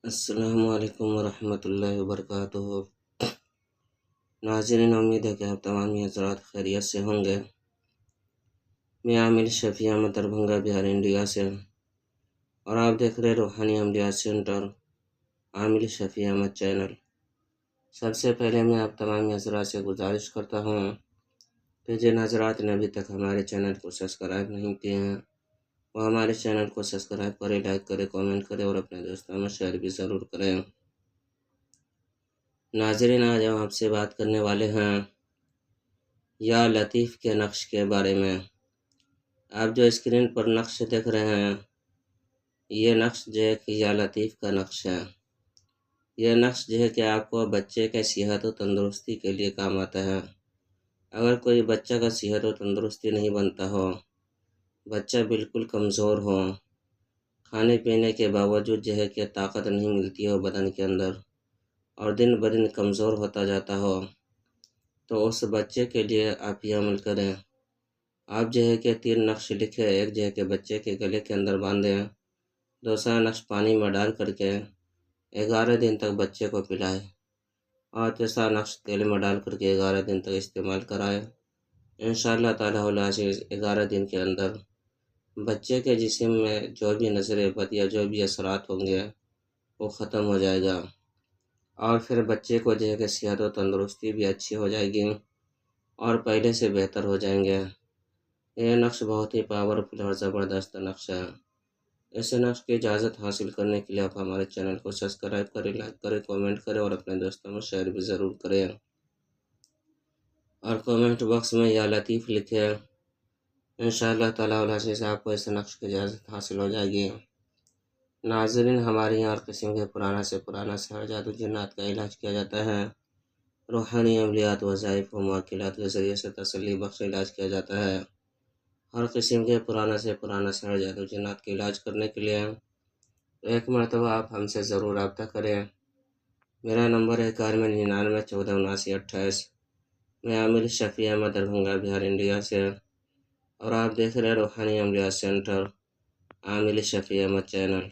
السلام علیکم ورحمۃ اللہ وبرکاتہ۔ ناظرین، امید ہے کہ آپ تمام حضرات خیریت سے ہوں گے۔ میں عامل شفیع احمد دربھنگہ بہار انڈیا سے، اور آپ دیکھ رہے روحانی عملیات سینٹر عامل شفیع احمد چینل۔ سب سے پہلے میں آپ تمام حضرات سے گزارش کرتا ہوں کہ جن حضرات نے ابھی تک ہمارے چینل کو سبسکرائب نہیں کیے ہیں وہ ہمارے چینل کو سبسکرائب کرے، لائک کرے، کامنٹ کرے اور اپنے دوستوں میں شیئر بھی ضرور کریں۔ ناظرین، آج ہم آپ سے بات کرنے والے ہیں یا لطیف کے نقش کے بارے میں۔ آپ جو اسکرین پر نقش دیکھ رہے ہیں یہ نقش جو ہے کہ یا لطیف کا نقش ہے۔ یہ نقش جو ہے کہ آپ کو بچے کے صحت و تندرستی کے لیے کام آتا ہے۔ اگر کوئی بچہ کا صحت و تندرستی نہیں بنتا ہو، بچہ بالکل کمزور ہو، کھانے پینے کے باوجود جو ہے کہ طاقت نہیں ملتی ہو بدن کے اندر اور دن بدن کمزور ہوتا جاتا ہو، تو اس بچے کے لیے آپ یہ عمل کریں۔ آپ جو ہے کہ 3 نقش لکھیں۔ ایک جو ہے کہ بچے کے گلے کے اندر باندھیں، دوسرا نقش پانی میں ڈال کر کے 11 دن تک بچے کو پلائیں، اور تیسرا نقش تیل میں ڈال کر کے 11 دن تک استعمال کرائیں۔ انشاءاللہ تعالیٰ العزیز 11 دن کے اندر بچے کے جسم میں جو بھی نظر بد یا جو بھی اثرات ہوں گے وہ ختم ہو جائے گا، اور پھر بچے کو جو ہے کہ صحت و تندرستی بھی اچھی ہو جائے گی اور پہلے سے بہتر ہو جائیں گے۔ یہ نقش بہت ہی پاورفل اور زبردست نقش ہے۔ اس نقش کی اجازت حاصل کرنے کے لیے آپ ہمارے چینل کو سبسکرائب کریں، لائک کریں، کامنٹ کریں اور اپنے دوستوں میں شیئر بھی ضرور کریں، اور کامنٹ باکس میں یا لطیف لکھیں۔ انشاءاللہ تعالیٰ العزیز آپ کو اس نقش کی اجازت حاصل ہو جائے گی۔ ناظرین، ہمارے یہاں ہر قسم کے پرانا سے پرانا سحر، جادو، جنات کا علاج کیا جاتا ہے۔ روحانی عملیات، وظائف و موکلات کے ذریعے سے تسلی بخش علاج کیا جاتا ہے۔ ہر قسم کے پرانا سے پرانا سحر، جادو، جنات کے علاج کرنے کے لیے ایک مرتبہ آپ ہم سے ضرور رابطہ کریں۔ میرا نمبر ہے 9199147928۔ میں عامل شفیع احمد دربھنگہ بہار انڈیا سے، اور آپ دیکھ رہے روحانی عملیات سینٹر عامل شفیع احمد چینل۔